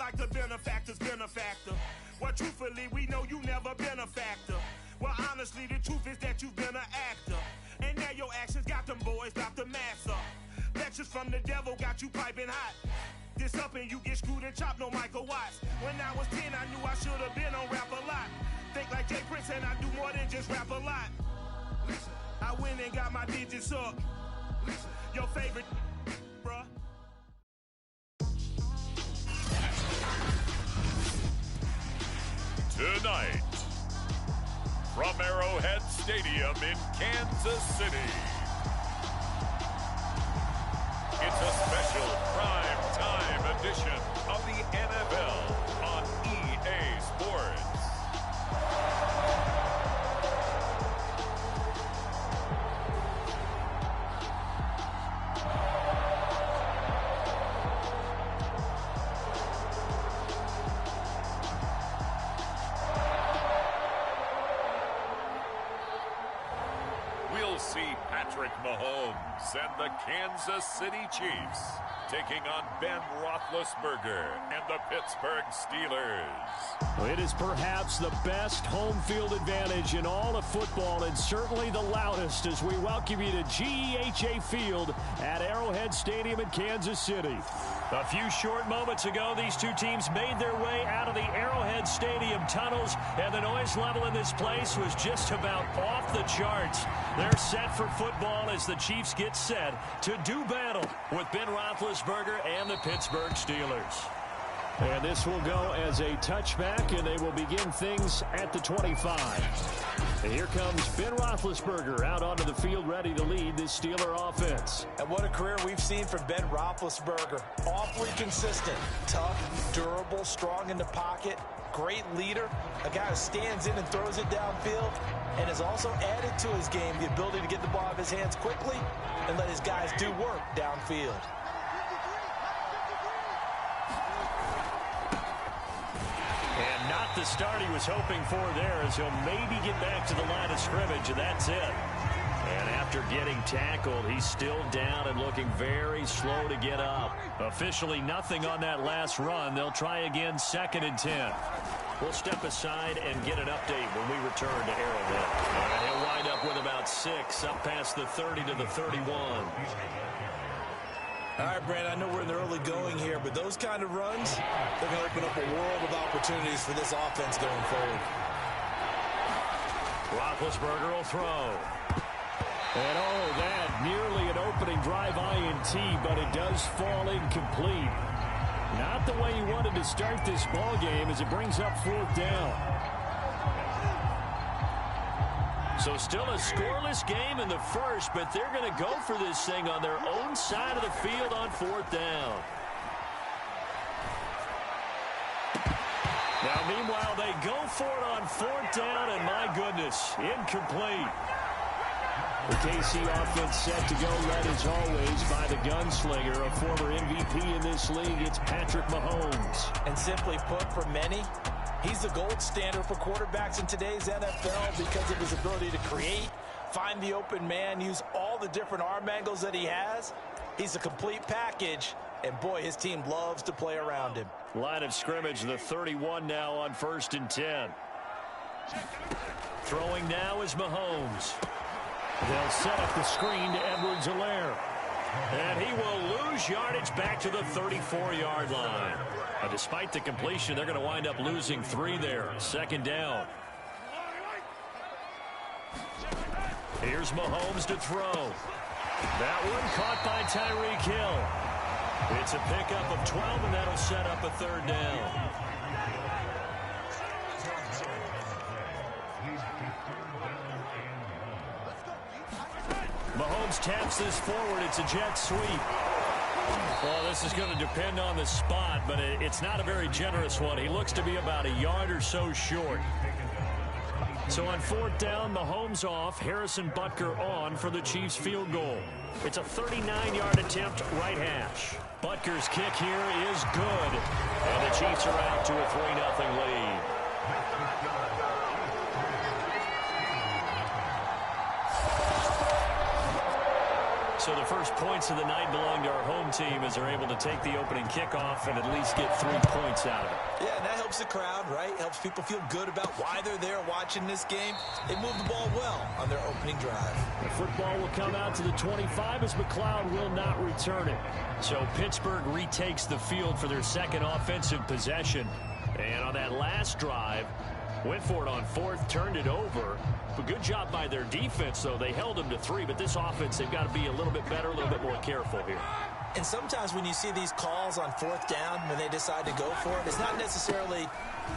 like the benefactor's benefactor. Well, truthfully, we know you never been a factor. Well, honestly, the truth is that you've been an actor. And now your actions got them boys drop the mask up. Lectures from the devil got you piping hot. This up and you get screwed and chopped, no Michael Watts. When I was 10, I knew I should have been on Rap a Lot. Think like Jay Prince and I do more than just rap a lot. I went and got my digits up. Your favorite, bruh. Tonight, from Arrowhead Stadium in Kansas City, it's a special prime time edition of the NFL on EA Sports. We'll see Patrick Mahomes and the Kansas City Chiefs taking on Ben Roethlisberger and the Pittsburgh Steelers. It is perhaps the best home field advantage in all of football, and certainly the loudest, as we welcome you to GEHA Field at Arrowhead Stadium in Kansas City. A few short moments ago, these two teams made their way out of the Arrowhead Stadium tunnels, and the noise level in this place was just about off the charts. They're set for football as the Chiefs get set to do battle with Ben Roethlisberger and the Pittsburgh Steelers. And this will go as a touchback, and they will begin things at the 25. And here comes Ben Roethlisberger out onto the field ready to lead this Steeler offense. And what a career we've seen from Ben Roethlisberger. Awfully consistent, tough, durable, strong in the pocket, great leader, a guy who stands in and throws it downfield, and has also added to his game the ability to get the ball out of his hands quickly and let his guys do work downfield. And not the start he was hoping for there, as he'll maybe get back to the line of scrimmage, and that's it. And after getting tackled, he's still down and looking very slow to get up. Officially nothing on that last run. They'll try again, 2nd and 10. We'll step aside and get an update when we return to Arrowhead. And he'll wind up with about 6, up past the 30 to the 31. All right, Brandon, I know we're in the early going here, but those kind of runs, they're going to open up a world of opportunities for this offense going forward. Roethlisberger will throw. And oh, that nearly an opening drive INT, but it does fall incomplete. Not the way he wanted to start this ball game as it brings up 4th down. So still a scoreless game in the first, but they're going to go for this thing on their own side of the field on 4th down. Now, meanwhile, they go for it on 4th down, and my goodness, incomplete. The KC offense set to go, led as always by the gunslinger, a former MVP in this league. It's Patrick Mahomes. And simply put, for many, he's the gold standard for quarterbacks in today's NFL because of his ability to create, find the open man, use all the different arm angles that he has. He's a complete package, and boy, his team loves to play around him. Line of scrimmage, the 31 now on 1st and 10. Throwing now is Mahomes. They'll set up the screen to Edwards-Helaire. And he will lose yardage back to the 34-yard line. Despite the completion, they're going to wind up losing 3 there. 2nd down. Here's Mahomes to throw. That one caught by Tyreek Hill. It's a pickup of 12, and that'll set up a 3rd down. Mahomes taps this forward. It's a jet sweep. Well, this is going to depend on the spot, but it's not a very generous one. He looks to be about a yard or so short. So on 4th down, Mahomes off, Harrison Butker on for the Chiefs field goal. It's a 39-yard attempt, right hash. Butker's kick here is good, and the Chiefs are out to a 3-0 lead. So the first points of the night belong to our home team as they're able to take the opening kickoff and at least get 3 points out of it. Yeah, and that helps the crowd, right? Helps people feel good about why they're there watching this game. They move the ball well on their opening drive. The football will come out to the 25 as McLeod will not return it. So Pittsburgh retakes the field for their second offensive possession. And on that last drive, went for it on fourth, turned it over. A good job by their defense, though. They held them to 3, but this offense, they've got to be a little bit better, a little bit more careful here. And sometimes when you see these calls on fourth down, when they decide to go for it, it's not necessarily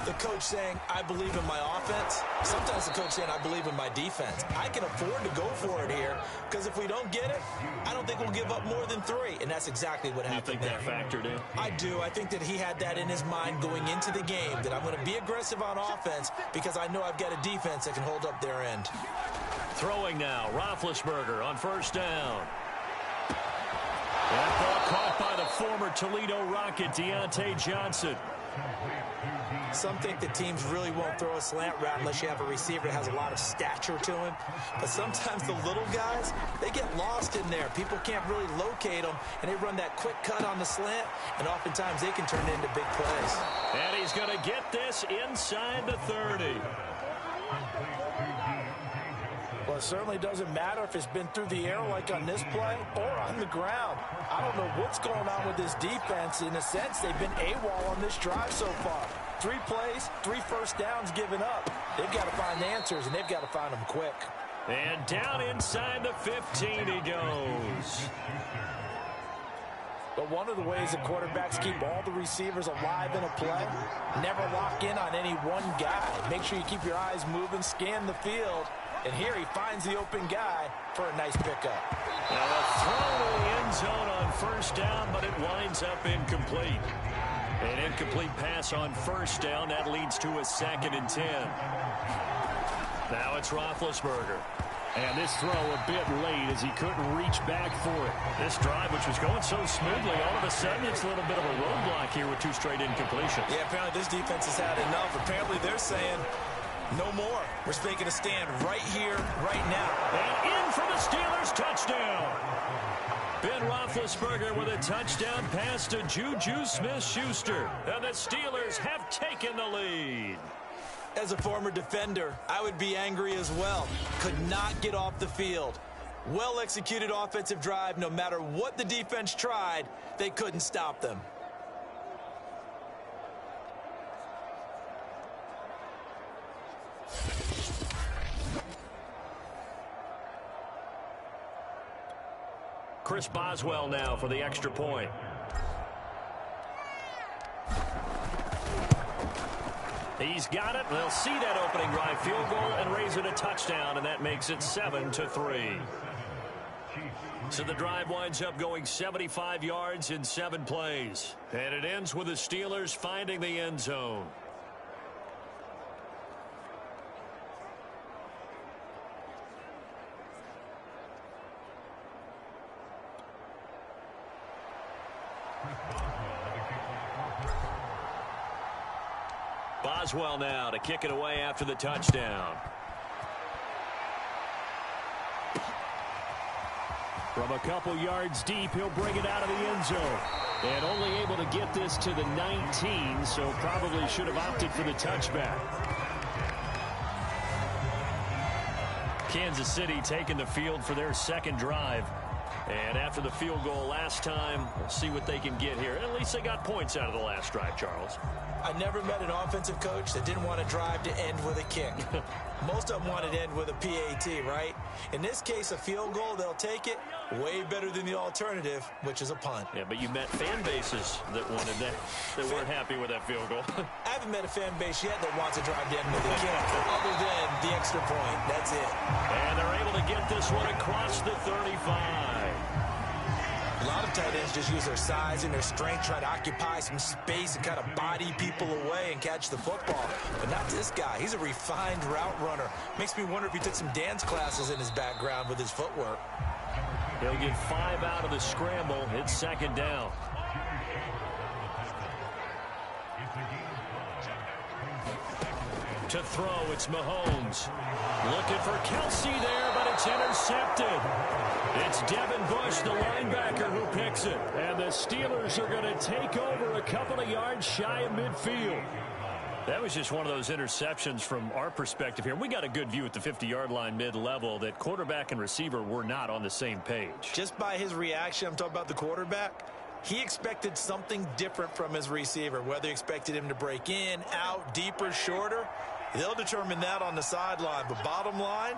the coach saying, I believe in my offense. Sometimes the coach saying, I believe in my defense. I can afford to go for it here because if we don't get it, I don't think we'll give up more than 3. And that's exactly what happened there. You think that factored in? I do. I think that he had that in his mind going into the game, that I'm going to be aggressive on offense because I know I've got a defense that can hold up their end. Throwing now, Roethlisberger on first down. That ball caught by the former Toledo Rocket, Deontay Johnson. Some think that teams really won't throw a slant route unless you have a receiver that has a lot of stature to him. But sometimes the little guys, they get lost in there. People can't really locate them, and they run that quick cut on the slant, and oftentimes they can turn it into big plays. And he's going to get this inside the 30. Well, it certainly doesn't matter if it's been through the air like on this play or on the ground. I don't know what's going on with this defense. In a sense, they've been AWOL on this drive so far. 3 plays, 3 first downs given up. They've got to find answers, and they've got to find them quick. And down inside the 15 he goes. But one of the ways that quarterbacks keep all the receivers alive in a play, never lock in on any one guy. Make sure you keep your eyes moving, scan the field. And here he finds the open guy for a nice pickup. Now a throw to the end zone on first down, but it winds up incomplete. An incomplete pass on first down. That leads to a 2nd and 10. Now it's Roethlisberger. And this throw a bit late as he couldn't reach back for it. This drive, which was going so smoothly, all of a sudden it's a little bit of a roadblock here with 2 straight incompletions. Yeah, apparently this defense has had enough. Apparently they're saying, no more. We're making a stand right here, right now. And in for the Steelers touchdown. Ben Roethlisberger with a touchdown pass to Juju Smith-Schuster. And the Steelers have taken the lead. As a former defender, I would be angry as well. Could not get off the field. Well-executed offensive drive. No matter what the defense tried, they couldn't stop them. Chris Boswell now for the extra point. He's got it. They'll see that opening drive field goal and raise it a touchdown, and that makes it 7-3. So the drive winds up going 75 yards in 7 plays. And it ends with the Steelers finding the end zone. Boswell now to kick it away after the touchdown. From a couple yards deep, he'll bring it out of the end zone. And only able to get this to the 19, so probably should have opted for the touchback. Kansas City taking the field for their second drive. And after the field goal last time, we'll see what they can get here. At least they got points out of the last drive, Charles. I never met an offensive coach that didn't want to drive to end with a kick. Most of them wanted to end with a PAT, right? In this case, a field goal, they'll take it. Way better than the alternative, which is a punt. Yeah, but you met fan bases that wanted that, that weren't happy with that field goal. I haven't met a fan base yet that wants to drive to end with a kick, other than the extra point. That's it. And they're able to get this one across the 35. A lot of tight ends just use their size and their strength, try to occupy some space and kind of body people away and catch the football. But not this guy. He's a refined route runner. Makes me wonder if he took some dance classes in his background with his footwork. He'll get 5 out of the scramble. It's second down. To throw, it's Mahomes. Looking for Kelsey there, but it's intercepted. It's Devin Bush, the linebacker, who picks it. And the Steelers are going to take over a couple of yards shy of midfield. That was just one of those interceptions from our perspective here. We got a good view at the 50-yard line mid-level that quarterback and receiver were not on the same page. Just by his reaction, I'm talking about the quarterback, he expected something different from his receiver, whether he expected him to break in, out, deeper, shorter. They'll determine that on the sideline. But bottom line,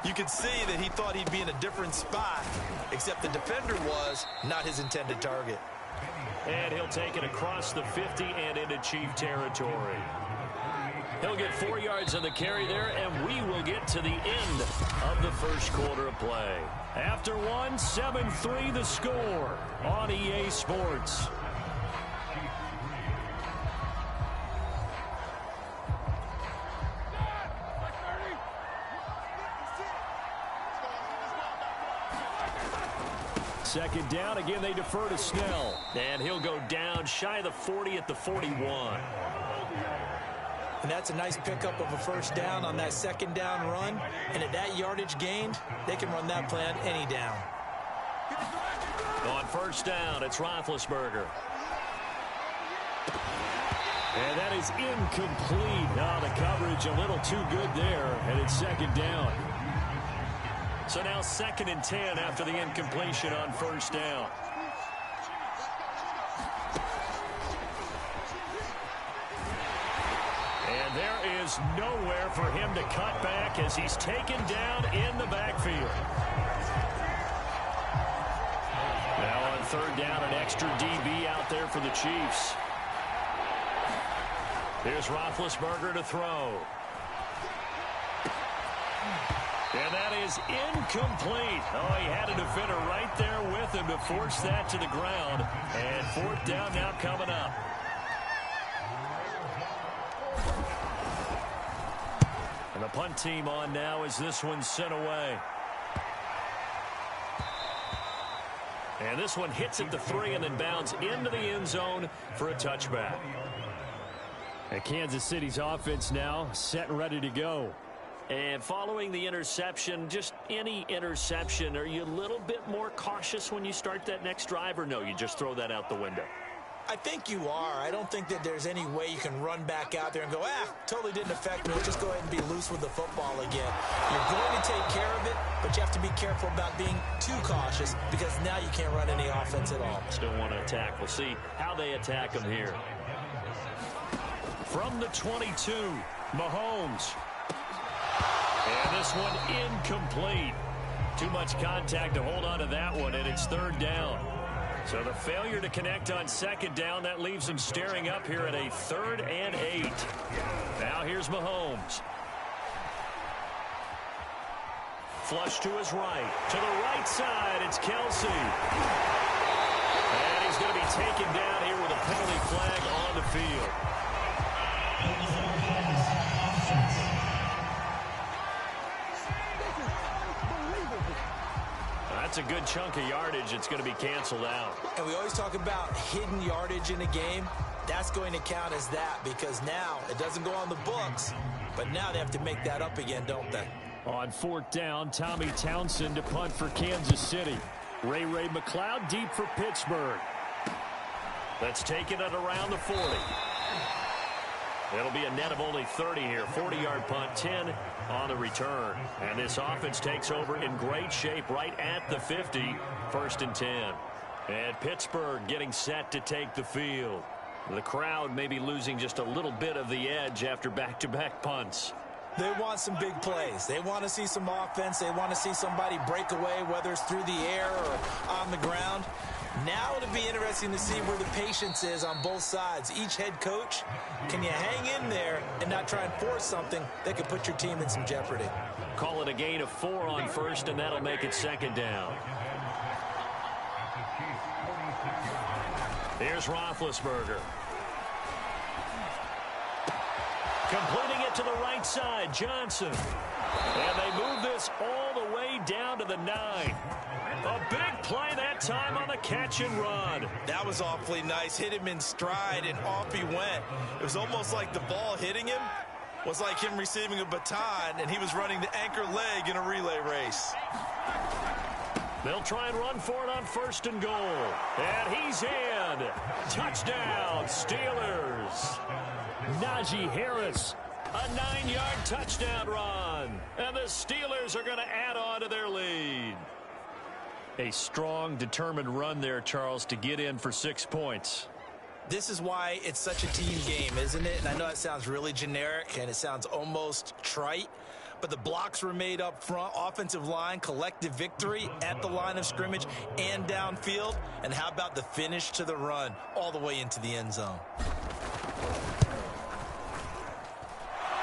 you could see that he thought he'd be in a different spot, except the defender was not his intended target. And he'll take it across the 50 and into Chief territory. He'll get 4 yards on the carry there, and we will get to the end of the first quarter of play. After one, 7-3 the score on EA Sports. Second down, again they defer to Snell. And he'll go down shy of the 40 at the 41. And that's a nice pickup of a first down on that second down run. And at that yardage gained, they can run that play on any down. On first down, it's Roethlisberger. And that is incomplete. Now the coverage a little too good there, and it's second down. So now 2nd and 10 after the incompletion on first down. And there is nowhere for him to cut back as he's taken down in the backfield. Now on third down, an extra DB out there for the Chiefs. Here's Roethlisberger to throw. And that is incomplete. Oh, he had a defender right there with him to force that to the ground. And fourth down now coming up. And the punt team on now as this one's sent away. And this one hits at the 3 and then bounds into the end zone for a touchback. And Kansas City's offense now set and ready to go. And following the interception, just any interception, are you a little bit more cautious when you start that next drive, or no, you just throw that out the window? I think you are. I don't think that there's any way you can run back out there and go, totally didn't affect me. Just go ahead and be loose with the football again. You're going to take care of it, but you have to be careful about being too cautious because now you can't run any offense at all. Still want to attack. We'll see how they attack them here. From the 22, Mahomes. And this one incomplete. Too much contact to hold on to that one, and it's third down. So the failure to connect on second down, that leaves him staring up here at a 3rd and 8. Now here's Mahomes. Flush to his right. To the right side, it's Kelsey. And he's going to be taken down here with a penalty flag on the field. That's a good chunk of yardage. It's going to be canceled out. And we always talk about hidden yardage in a game. That's going to count as that because now it doesn't go on the books, but now they have to make that up again, don't they? On fourth down, Tommy Townsend to punt for Kansas City. Ray McLeod deep for Pittsburgh. Let's take it at around the 40. It'll be a net of only 30 here. 40-yard punt, 10 on the return. And this offense takes over in great shape right at the 50. 1st and 10. And Pittsburgh getting set to take the field. The crowd may be losing just a little bit of the edge after back-to-back punts. They want some big plays. They want to see some offense. They want to see somebody break away, whether it's through the air or on the ground. Now it'll be interesting to see where the patience is on both sides. Each head coach, can you hang in there and not try and force something that could put your team in some jeopardy? Call it a gain of 4 on first, and that'll make it second down. Here's Roethlisberger. Completing it to the right side, Johnson. And they move this all the way down to the 9. A big play that time on the catch and run. That was awfully nice. Hit him in stride, and off he went. It was almost like the ball hitting him was like him receiving a baton, and he was running the anchor leg in a relay race. They'll try and run for it on 1st and goal. And he's in. Touchdown, Steelers. Najee Harris, a 9-yard touchdown run. And the Steelers are going to add on to their lead. A strong, determined run there, Charles, to get in for 6 points. This is why it's such a team game, isn't it? And I know it sounds really generic and it sounds almost trite, but the blocks were made up front, offensive line, collective victory at the line of scrimmage and downfield. And how about the finish to the run all the way into the end zone?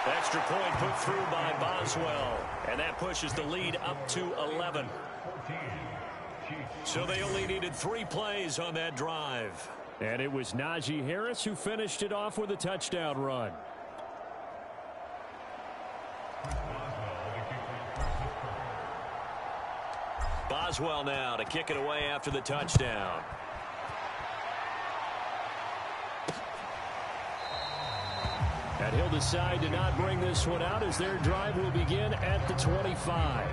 Extra point put through by Boswell, and that pushes the lead up to 11. So they only needed 3 plays on that drive. And it was Najee Harris who finished it off with a touchdown run. Boswell now to kick it away after the touchdown. And he'll decide to not bring this one out as their drive will begin at the 25.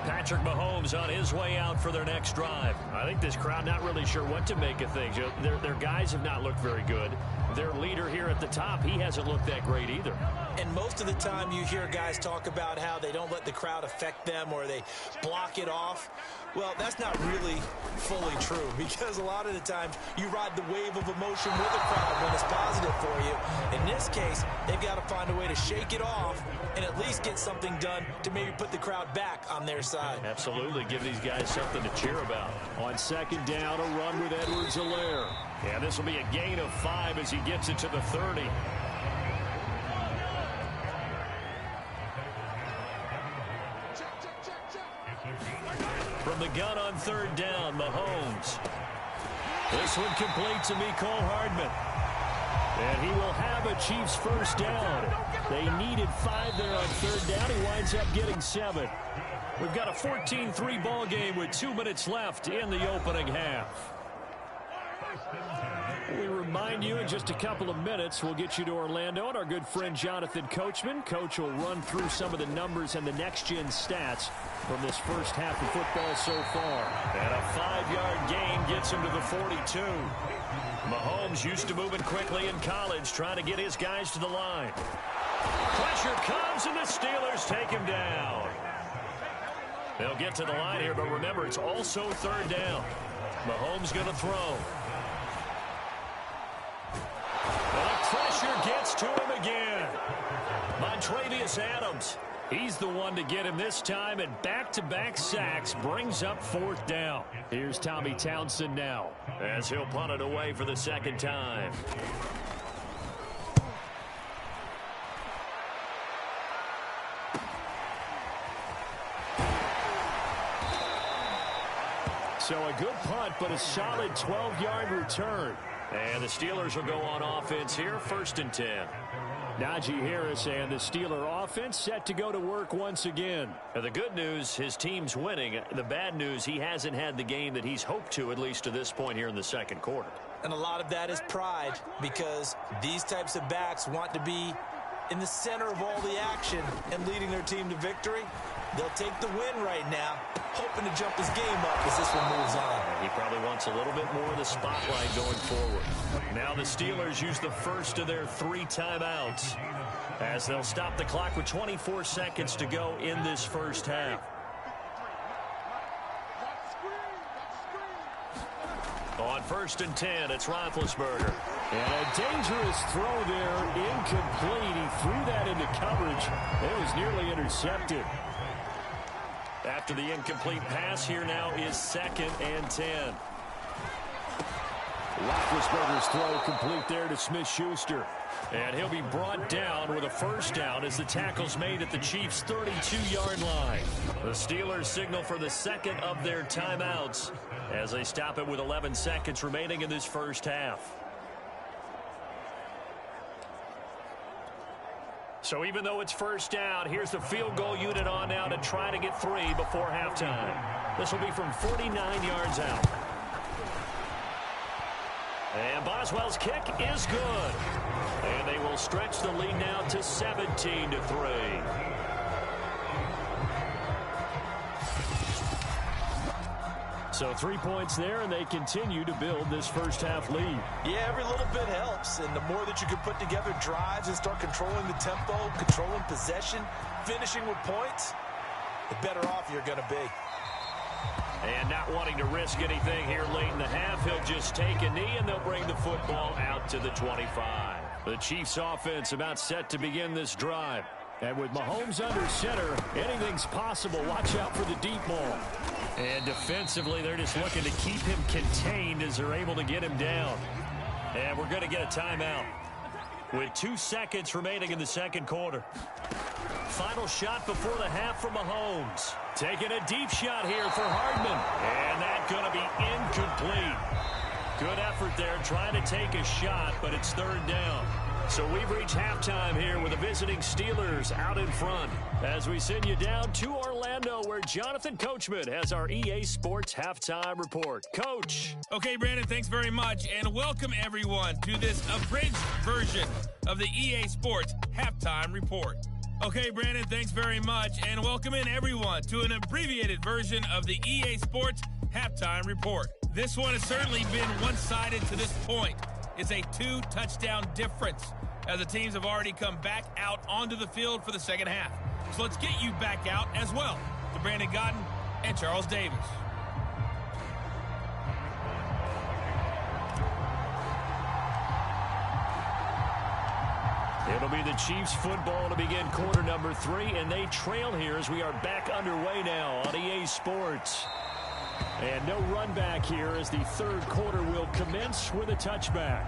Patrick Mahomes on his way out for their next drive. I think this crowd not really sure what to make of things. Their guys have not looked very good. Their leader here at the top, he hasn't looked that great either. And most of the time you hear guys talk about how they don't let the crowd affect them or they block it off. Well, that's not really fully true, because a lot of the times you ride the wave of emotion with a crowd when it's positive for you. In this case, they've got to find a way to shake it off and at least get something done to maybe put the crowd back on their side. Absolutely. Give these guys something to cheer about. On 2nd down, a run with Edwards-Helaire. Yeah, this will be a gain of 5 as he gets it to the 30. From the gun on 3rd down, Mahomes. This one complete to Mecole Hardman. And he will have a Chiefs first down. They needed 5 there on 3rd down. He winds up getting 7. We've got a 14-3 ball game with 2 minutes left in the opening half. We remind you in just a couple of minutes, we'll get you to Orlando and our good friend Jonathan Coachman. Coach will run through some of the numbers and the next-gen stats from this first half of football so far. And a 5-yard gain gets him to the 42. Mahomes used to moving quickly in college, trying to get his guys to the line. Pressure comes, and the Steelers take him down. They'll get to the line here, but remember, it's also 3rd down. Mahomes going to throw. The pressure gets to him again. Montravius Adams, he's the one to get him this time, and back-to-back sacks brings up 4th down. Here's Tommy Townsend now as he'll punt it away for the 2nd time. So a good punt, but a solid 12-yard return. And the Steelers will go on offense here, 1st and 10. Najee Harris and the Steeler offense set to go to work once again. Now, the good news, his team's winning. The bad news, he hasn't had the game that he's hoped to, at least to this point here in the 2nd quarter. And a lot of that is pride, because these types of backs want to be in the center of all the action and leading their team to victory. They'll take the win right now, hoping to jump his game up as this one moves on. He probably wants a little bit more of the spotlight going forward. Now the Steelers use the first of their 3 timeouts as they'll stop the clock with 24 seconds to go in this first half. On 1st and 10, it's Roethlisberger. And a dangerous throw there, incomplete. He threw that into coverage. It was nearly intercepted. After the incomplete pass, here now is 2nd and 10. Roethlisberger's throw complete there to Smith-Schuster. And he'll be brought down with a first down as the tackle's made at the Chiefs' 32-yard line. The Steelers signal for the 2nd of their timeouts as they stop it with 11 seconds remaining in this first half. So even though it's first down, here's the field goal unit on now to try to get 3 before halftime. This will be from 49 yards out. And Boswell's kick is good. And they will stretch the lead now to 17-3. So 3 points there, and they continue to build this first half lead. Yeah, every little bit helps, and the more that you can put together drives and start controlling the tempo, controlling possession, finishing with points, the better off you're going to be. And not wanting to risk anything here late in the half, he'll just take a knee, and they'll bring the football out to the 25. The Chiefs offense about set to begin this drive. And with Mahomes under center, anything's possible. Watch out for the deep ball. And defensively, they're just looking to keep him contained as they're able to get him down. And we're going to get a timeout with 2 seconds remaining in the second quarter. Final shot before the half from Mahomes. Taking a deep shot here for Hardman. And that's going to be incomplete. Good effort there trying to take a shot, but it's third down. So we've reached halftime here with the visiting Steelers out in front as we send you down to Orlando where Jonathan Coachman has our EA Sports Halftime Report. Coach. Okay, Brandon, thanks very much, and welcome everyone to this abridged version of the EA Sports Halftime Report. Okay, Brandon, thanks very much, and welcome in everyone to an abbreviated version of the EA Sports Halftime Report. This one has certainly been one-sided to this point. It's a 2-touchdown difference as the teams have already come back out onto the field for the second half. So let's get you back out as well to Brandon Godden and Charles Davis. It'll be the Chiefs football to begin quarter number 3, and they trail here as we are back underway now on EA Sports. And no run back here as the third quarter will commence with a touchback.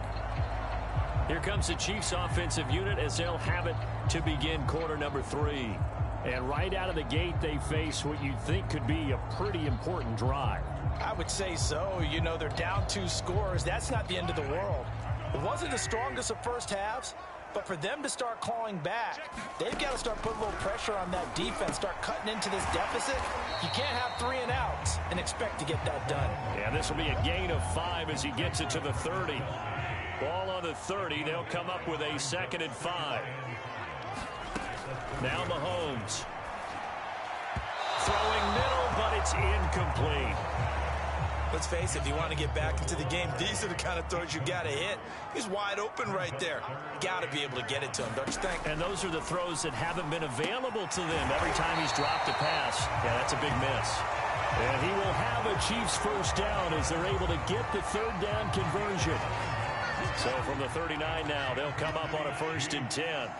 Here comes the Chiefs offensive unit as they'll have it to begin quarter number 3. And right out of the gate, they face what you'd think could be a pretty important drive. I would say so. You know, they're down 2 scores. That's not the end of the world. It wasn't the strongest of first halves, but for them to start clawing back, they've got to start putting a little pressure on that defense, start cutting into this deficit. You can't have 3 and outs and expect to get that done. Yeah, this will be a gain of 5 as he gets it to the 30. Ball on the 30. They'll come up with a 2nd and 5. Now Mahomes. Throwing middle, but it's incomplete. Let's face it, if you want to get back into the game, these are the kind of throws you got to hit. He's wide open right there. Got to be able to get it to him, don't you think? And those are the throws that haven't been available to them every time he's dropped a pass. Yeah, that's a big miss. And he will have a Chiefs first down as they're able to get the third down conversion. So from the 39 now, they'll come up on a 1st and 10.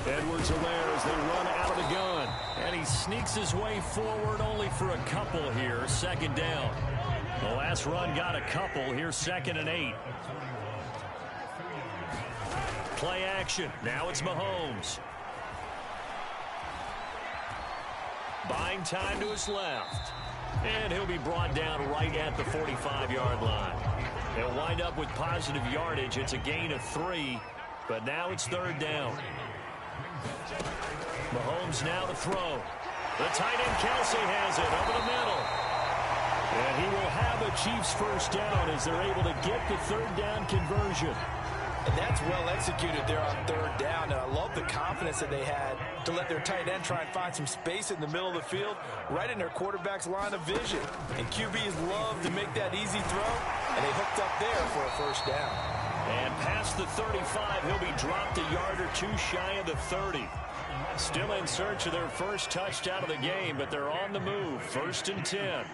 Edwards-Helaire as they run out of the gun. And he sneaks his way forward only for a couple here. 2nd down. The last run got a couple. Here's 2nd and 8. Play action. Now it's Mahomes. Buying time to his left. And he'll be brought down right at the 45-yard line. He'll wind up with positive yardage. It's a gain of 3, but now it's 3rd down. Mahomes now to throw. The tight end Kelsey has it over the middle. And he will have a Chiefs first down as they're able to get the third down conversion. And that's well executed there on 3rd down. And I love the confidence that they had to let their tight end try and find some space in the middle of the field, right in their quarterback's line of vision. And QBs love to make that easy throw, and they hooked up there for a first down. And past the 35, he'll be dropped a yard or 2 shy of the 30. Still in search of their first touchdown of the game, but they're on the move. 1st and 10.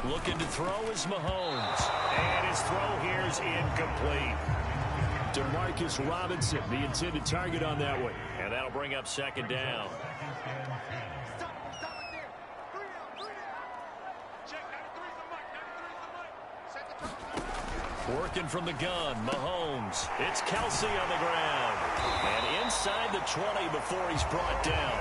Looking to throw is Mahomes. And his throw here is incomplete. Demarcus Robinson, the intended target on that one. And that'll bring up 2nd down. Working from the gun, Mahomes. It's Kelsey on the ground. And inside the 20 before he's brought down.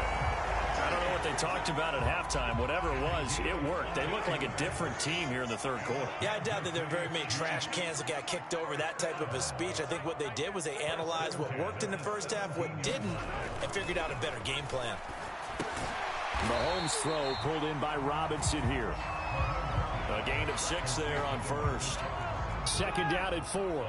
I don't know what they talked about at halftime. Whatever it was, it worked. They look like a different team here in the third quarter. Yeah, I doubt that there are very many trash cans that got kicked over, that type of a speech. I think what they did was they analyzed what worked in the first half, what didn't, and figured out a better game plan. Mahomes' throw pulled in by Robinson here. A gain of 6 there on first. Second down at 4.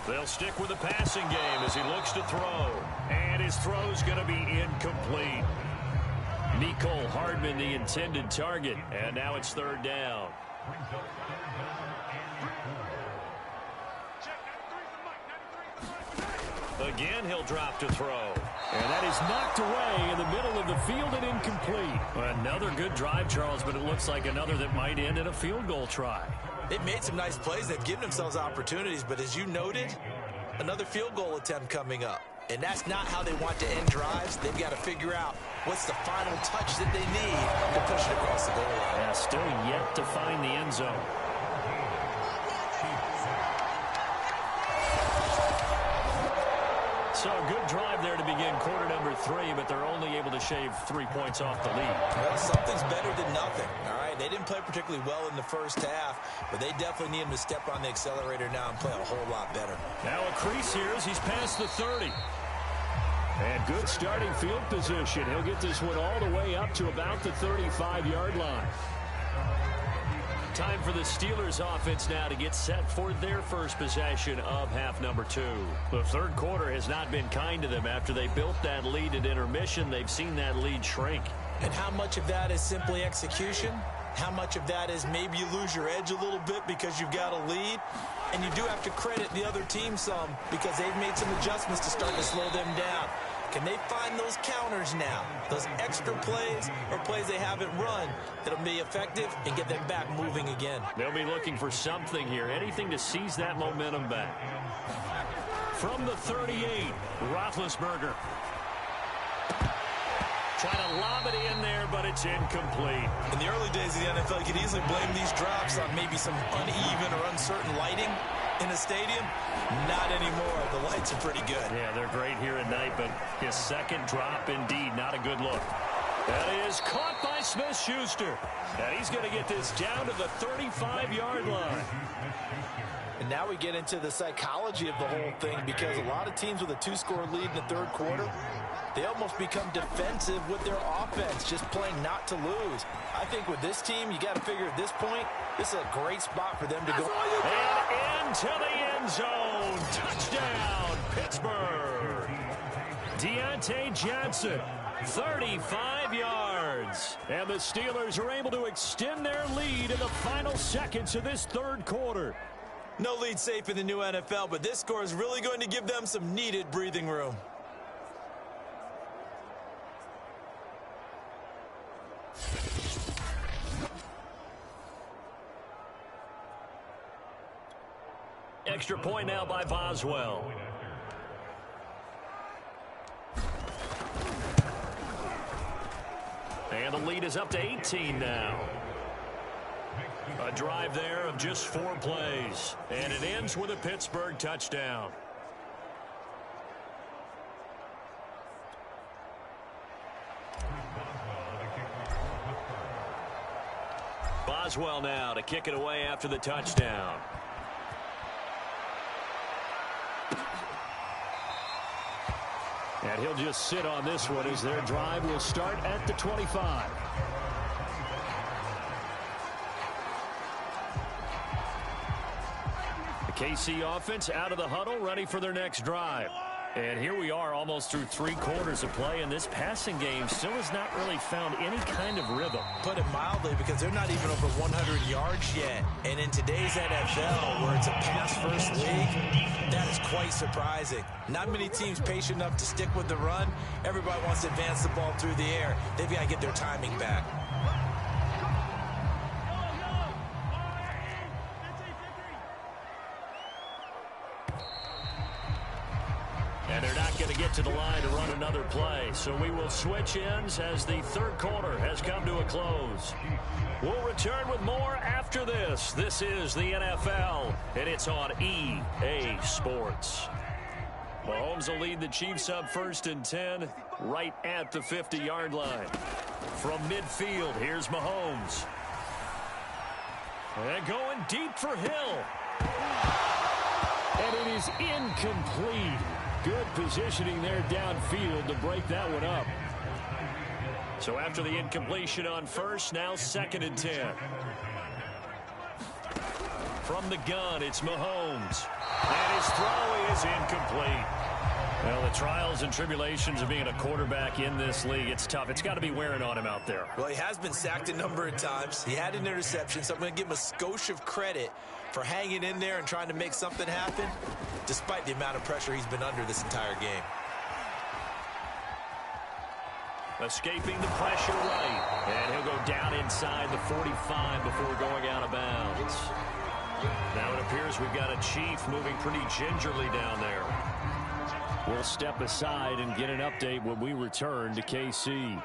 They'll stick with the passing game as he looks to throw. And his throw's going to be incomplete. Nicole Hardman, the intended target. And now it's third down. Again, he'll drop to throw. And that is knocked away in the middle of the field and incomplete. Another good drive, Charles, but it looks like another that might end in a field goal try. They've made some nice plays. They've given themselves opportunities, but as you noted, another field goal attempt coming up. And that's not how they want to end drives. They've got to figure out what's the final touch that they need to push it across the goal line. Yeah, still yet to find the end zone. So a good drive there to begin quarter number 3, but they're only able to shave 3 points off the lead. Well, something's better than nothing, all right? They didn't play particularly well in the first half, but they definitely need him to step on the accelerator now and play a whole lot better. Now a crease here as he's past the 30. And good starting field position. He'll get this one all the way up to about the 35-yard line. Time for the Steelers offense now to get set for their first possession of half number 2. The third quarter has not been kind to them. After they built that lead at intermission, they've seen that lead shrink. And how much of that is simply execution? How much of that is maybe you lose your edge a little bit because you've got a lead? And you do have to credit the other team some because they've made some adjustments to start to slow them down. Can they find those counters now, those extra plays or plays they haven't run that'll be effective and get them back moving again? They'll be looking for something here, anything to seize that momentum back. From the 38, Roethlisberger. Trying to lob it in there, but it's incomplete. In the early days of the NFL, you could easily blame these drops on maybe some uneven or uncertain lighting in a stadium. Not anymore. The lights are pretty good. Yeah, they're great here at night, but his second drop, indeed, not a good look. That is caught by Smith-Schuster. And he's going to get this down to the 35-yard line. And now we get into the psychology of the whole thing because a lot of teams with a 2-score lead in the third quarter, they almost become defensive with their offense, just playing not to lose. I think with this team, you got to figure at this point, this is a great spot for them to go. And into the end zone. Touchdown, Pittsburgh. Deontay Johnson, 35 yards. And the Steelers are able to extend their lead in the final seconds of this third quarter. No lead safe in the new NFL, but this score is really going to give them some needed breathing room. Extra point now by Boswell. And the lead is up to 18 now. A drive there of just 4 plays. And it ends with a Pittsburgh touchdown. Boswell now to kick it away after the touchdown. And he'll just sit on this one as their drive will start at the 25. The KC offense out of the huddle, ready for their next drive. And here we are almost through 3 quarters of play, and this passing game still has not really found any kind of rhythm. Put it mildly, because they're not even over 100 yards yet. And in today's NFL, where it's a pass-first league, that is quite surprising. Not many teams patient enough to stick with the run. Everybody wants to advance the ball through the air. They've got to get their timing back. to get to the line to run another play. So we will switch ends as the third quarter has come to a close. We'll return with more after this. This is the NFL, and it's on EA Sports. Mahomes will lead the Chiefs up 1st and 10 right at the 50-yard line. From midfield, here's Mahomes. And going deep for Hill. And it is incomplete. Good positioning there downfield to break that one up. So after the incompletion on first, now 2nd and 10. From the gun, it's Mahomes. And his throw is incomplete. Well, the trials and tribulations of being a quarterback in this league, it's tough. It's got to be wearing on him out there. Well, he has been sacked a number of times. He had an interception, so I'm going to give him a skosh of credit for hanging in there and trying to make something happen, despite the amount of pressure he's been under this entire game. Escaping the pressure right. And he'll go down inside the 45 before going out of bounds. Now it appears we've got a Chief moving pretty gingerly down there. We'll step aside and get an update when we return to KC.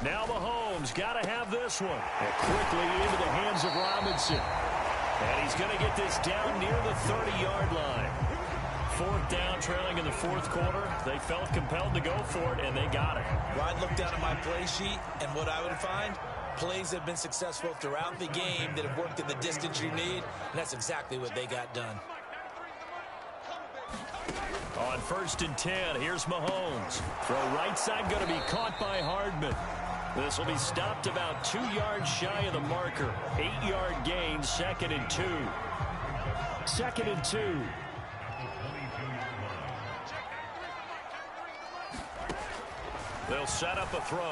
Now Mahomes got to have this one. And quickly into the hands of Robinson. And he's going to get this down near the 30-yard line. 4th down, trailing in the 4th quarter. They felt compelled to go for it, and they got it. Ryan looked down at my play sheet, and what I would find, plays have been successful throughout the game that have worked in the distance you need, and that's exactly what they got done. On 1st and 10, here's Mahomes. Throw right side going to be caught by Hardman. This will be stopped about 2 yards shy of the marker. 8-yard gain, 2nd and 2. 2nd and 2. They'll set up a throw.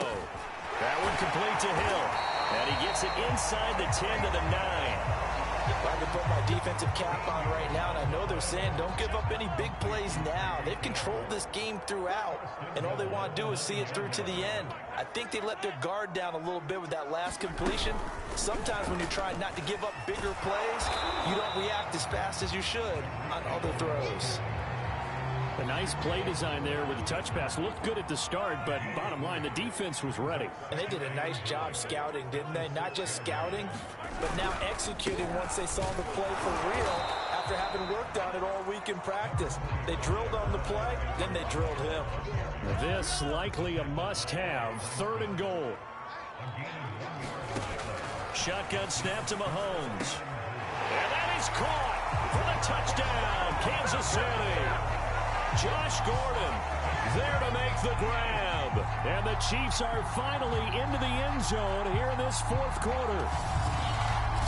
That one complete to Hill. And he gets it inside the 10 to the 9. I can put my defensive cap on right now, and I know they're saying don't give up any big plays now. They've controlled this game throughout, and all they want to do is see it through to the end. I think they let their guard down a little bit with that last completion. Sometimes when you're trying not to give up bigger plays, you don't react as fast as you should on other throws. A nice play design there with the touch pass. Looked good at the start, but bottom line, the defense was ready. And they did a nice job scouting, didn't they? Not just scouting, but now executing once they saw the play for real after having worked on it all week in practice. They drilled on the play, then they drilled him. This likely a must-have. 3rd and goal. Shotgun snap to Mahomes. And that is caught for the touchdown, Kansas City. Josh Gordon there to make the grab. And the Chiefs are finally into the end zone here in this 4th quarter.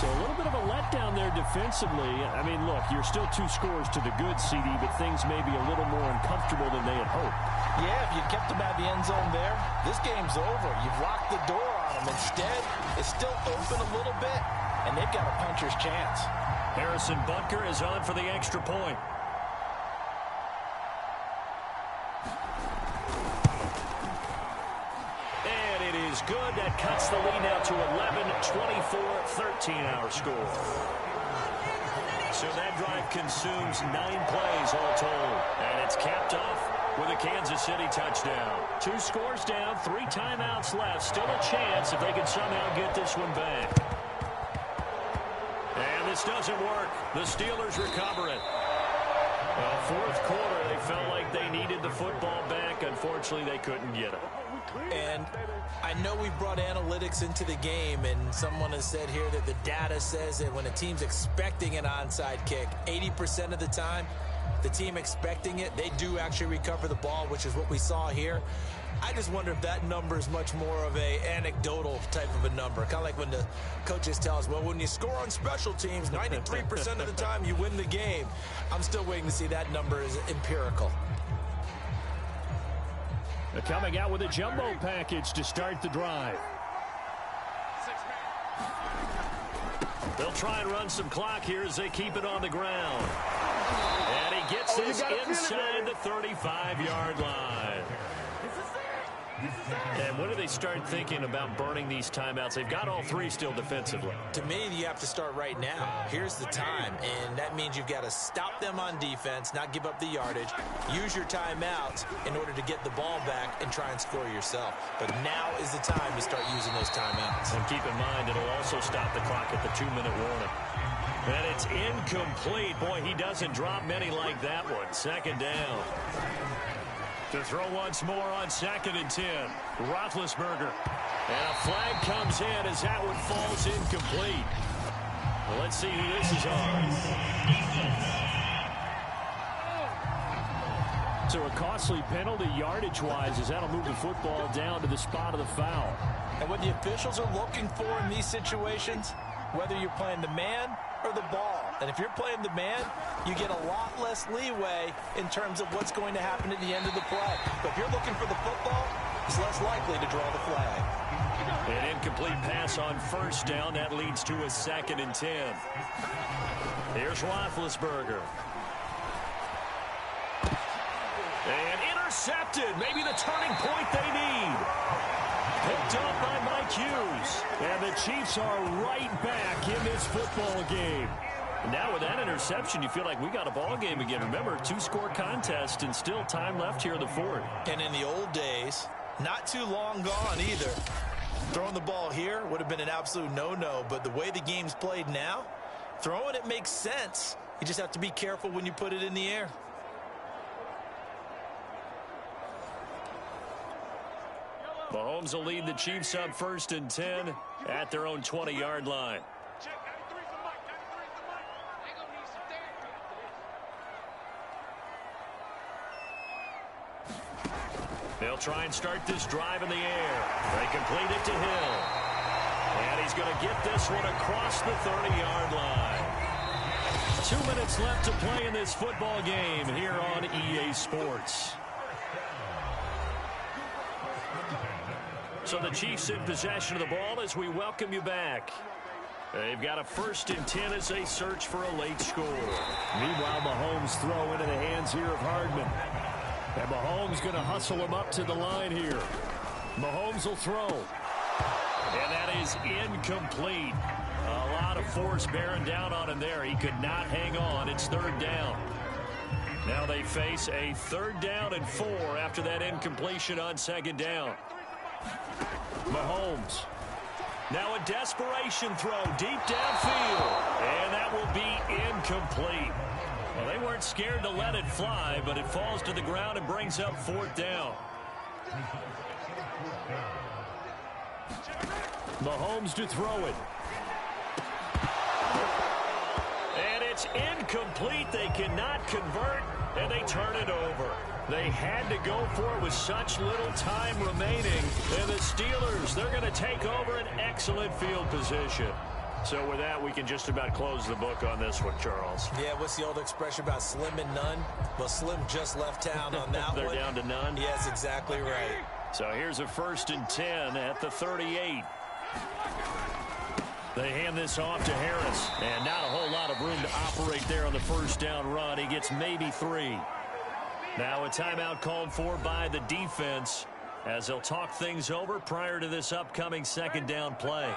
So a little bit of a letdown there defensively. I mean, look, you're still 2 scores to the good, CD, but things may be a little more uncomfortable than they had hoped. Yeah, if you kept them at the end zone there, this game's over. You've locked the door on them. Instead, it's still open a little bit, and they've got a puncher's chance. Harrison Butker is on for the extra point. Good. That cuts the lead now to 11, 24, 13 our score. So that drive consumes 9 plays all told. And it's capped off with a Kansas City touchdown. 2 scores down, 3 timeouts left. Still a chance if they can somehow get this one back. And this doesn't work. The Steelers recover it. Well, 4th quarter, they felt like they needed the football back. Unfortunately, they couldn't get it. And I know we brought analytics into the game, and someone has said here that the data says that when a team's expecting an onside kick, 80% of the time, the team expecting it, they do actually recover the ball, which is what we saw here. I just wonder if that number is much more of a anecdotal type of a number. Kind of like when the coaches tell us, well, when you score on special teams, 93% of the time you win the game. I'm still waiting to see that number is empirical. They're coming out with a jumbo package to start the drive. They'll try and run some clock here as they keep it on the ground. And he gets this inside the 35-yard line. And when do they start thinking about burning these timeouts? They've got all three still defensively. To me, you have to start right now. Here's the time, and that means you've got to stop them on defense, not give up the yardage, use your timeouts in order to get the ball back and try and score yourself. But now is the time to start using those timeouts. And keep in mind, it'll also stop the clock at the 2-minute warning. And it's incomplete. Boy, he doesn't drop many like that one. Second down. To throw once more on 2nd and 10. Roethlisberger. And a flag comes in as that one falls incomplete. Well, let's see who this is on. So a costly penalty yardage-wise as that'll move the football down to the spot of the foul. And what the officials are looking for in these situations, whether you're playing the man or the ball. And if you're playing the man, you get a lot less leeway in terms of what's going to happen at the end of the play. But if you're looking for the football, it's less likely to draw the flag. An incomplete pass on 1st down. That leads to a 2nd and 10. Here's Roethlisberger. And intercepted. Maybe the turning point they need. Picked up by Mike Hughes. And the Chiefs are right back in this football game. And now with that interception, you feel like we got a ball game again. Remember, 2-score contest and still time left here in the 4th. And in the old days, not too long gone either, throwing the ball here would have been an absolute no-no. But the way the game's played now, throwing it makes sense. You just have to be careful when you put it in the air. Mahomes will lead the Chiefs up 1st and 10 at their own 20-yard line. They'll try and start this drive in the air. They complete it to Hill. And he's going to get this one across the 30-yard line. 2 minutes left to play in this football game here on EA Sports. So the Chiefs in possession of the ball as we welcome you back. They've got a 1st and 10 as they search for a late score. Meanwhile, Mahomes throw into the hands here of Hardman. And Mahomes going to hustle him up to the line here. Mahomes will throw. And that is incomplete. A lot of force bearing down on him there. He could not hang on. It's 3rd down. Now they face a 3rd down and 4 after that incompletion on 2nd down. Mahomes. Now a desperation throw deep downfield. And that will be incomplete. Well, they weren't scared to let it fly, but it falls to the ground and brings up 4th down. Mahomes to throw it. And it's incomplete. They cannot convert, and they turn it over. They had to go for it with such little time remaining. And the Steelers, they're going to take over an excellent field position. So with that, we can just about close the book on this one, Charles. Yeah, what's the old expression about slim and none? Well, Slim just left town on that They're one. down to none? Yes, exactly right. So here's a 1st and 10 at the 38. They hand this off to Harris. And not a whole lot of room to operate there on the 1st down run. He gets maybe 3. Now a timeout called for by the defense as they'll talk things over prior to this upcoming 2nd down play.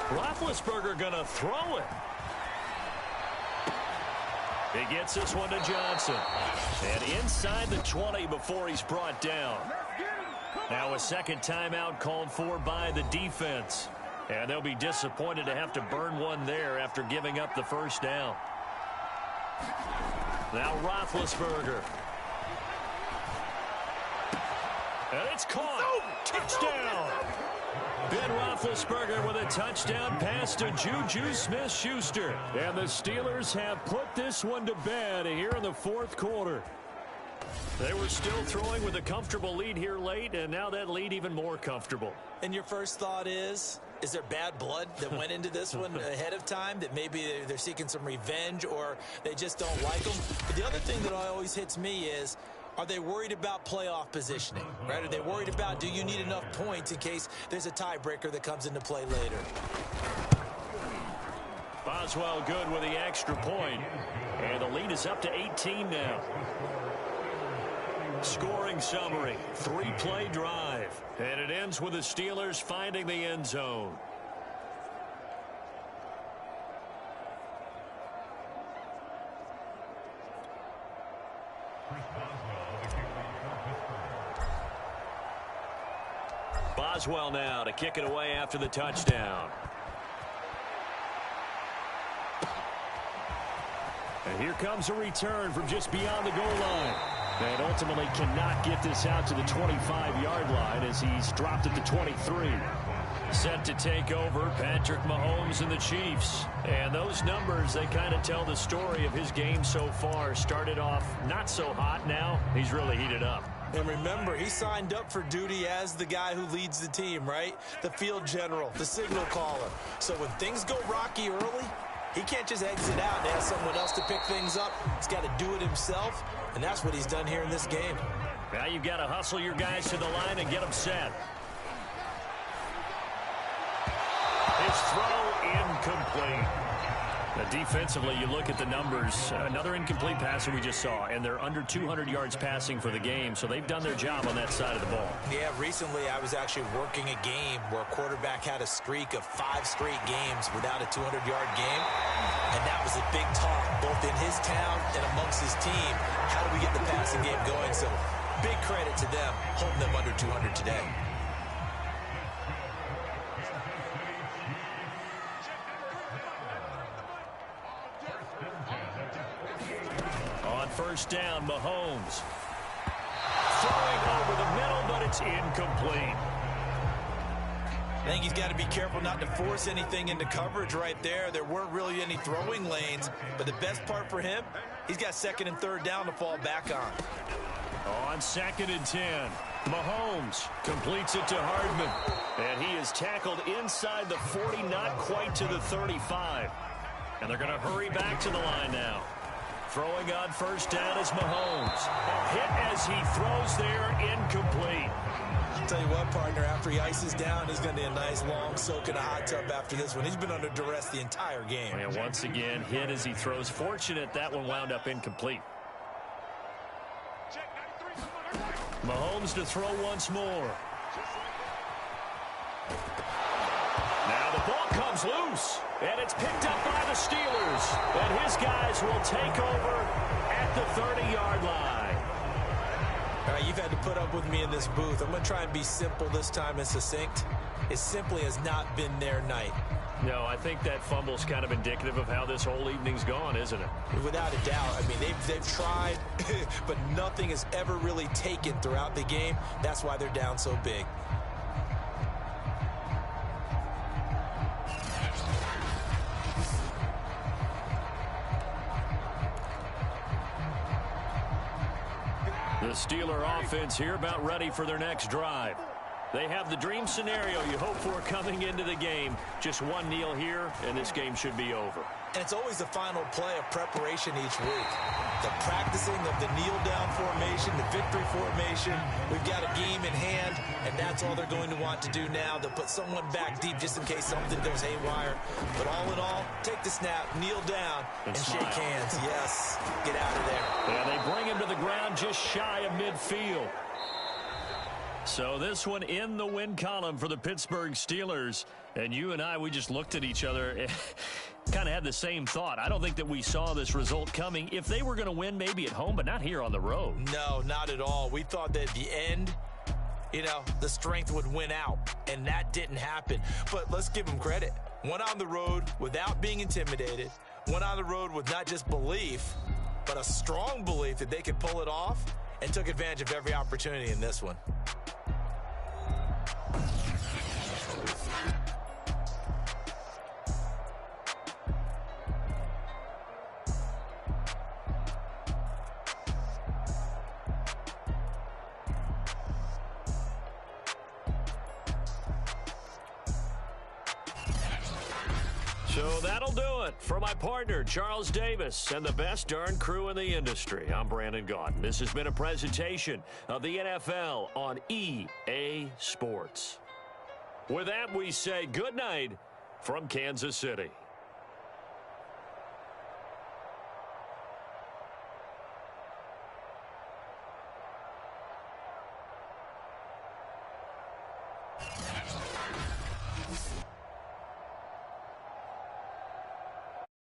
Roethlisberger going to throw it. He gets this one to Johnson. And inside the 20 before he's brought down. Now a 2nd timeout called for by the defense. And they'll be disappointed to have to burn one there after giving up the 1st down. Now Roethlisberger. And it's caught. Touchdown. Ben Roethlisberger with a touchdown pass to Juju Smith-Schuster. And the Steelers have put this one to bed here in the 4th quarter. They were still throwing with a comfortable lead here late, and now that lead even more comfortable. And your first thought is there bad blood that went into this one ahead of time, that maybe they're seeking some revenge or they just don't like them? But the other thing that always hits me is, are they worried about playoff positioning, right? Are they worried about, do you need enough points in case there's a tiebreaker that comes into play later? Boswell good with the extra point. And the lead is up to 18 now. Scoring summary, 3-play drive. And it ends with the Steelers finding the end zone. Boswell now to kick it away after the touchdown. And here comes a return from just beyond the goal line. And ultimately cannot get this out to the 25-yard line as he's dropped it to 23. Set to take over, Patrick Mahomes and the Chiefs. And those numbers, they kind of tell the story of his game so far. Started off not so hot. Now he's really heated up. And remember, he signed up for duty as the guy who leads the team, right? The field general, the signal caller. So when things go rocky early, he can't just exit out and ask someone else to pick things up. He's got to do it himself, and that's what he's done here in this game. Now you've got to hustle your guys to the line and get them set. His throw incomplete. Now defensively, you look at the numbers. Another incomplete passer we just saw, and they're under 200 yards passing for the game, so they've done their job on that side of the ball. Yeah, recently I was actually working a game where a quarterback had a streak of 5 straight games without a 200-yard game, and that was a big talk, both in his town and amongst his team. How do we get the passing game going? So big credit to them, holding them under 200 today. First down, Mahomes. Throwing over the middle, but it's incomplete. I think he's got to be careful not to force anything into coverage right there. There weren't really any throwing lanes, but the best part for him, he's got 2nd and 3rd down to fall back on. On 2nd and 10, Mahomes completes it to Hardman. And he is tackled inside the 40, not quite to the 35. And they're going to hurry back to the line now. Throwing on first down is Mahomes. A hit as he throws there, incomplete. I'll tell you what, partner, after he ices down, he's going to need a nice long soak in a hot tub after this one. He's been under duress the entire game. And once again, hit as he throws. Fortunate that one wound up incomplete. Mahomes to throw once more. Now the ball comes loose, and it's picked up by the Steelers. And his guys will take over at the 30-yard line. All right, you've had to put up with me in this booth. I'm going to try and be simple this time and succinct. It simply has not been their night. No, I think that fumble's kind of indicative of how this whole evening's gone, isn't it? Without a doubt. I mean, they've tried, but nothing has ever really taken throughout the game. That's why they're down so big. The Steeler offense here about ready for their next drive. They have the dream scenario you hope for coming into the game. Just one kneel here, and this game should be over. And it's always the final play of preparation each week. The practicing of the kneel-down formation, the victory formation. We've got a game in hand, and that's all they're going to want to do now. They'll put someone back deep just in case something goes haywire. But all in all, take the snap, kneel down, and shake hands. Yes, get out of there. Yeah, they bring him to the ground just shy of midfield. So this one in the win column for the Pittsburgh Steelers. And you and I, we just looked at each other, kind of had the same thought. I don't think that we saw this result coming. If they were going to win, maybe at home, but not here on the road. No, not at all. We thought that at the end, you know, the strength would win out, and that didn't happen. But let's give them credit. Went on the road without being intimidated. Went on the road with not just belief, but a strong belief that they could pull it off, and took advantage of every opportunity in this one. So that'll do it for my partner, Charles Davis, and the best darn crew in the industry. I'm Brandon Gaudin. This has been a presentation of the NFL on EA Sports. With that, we say good night from Kansas City.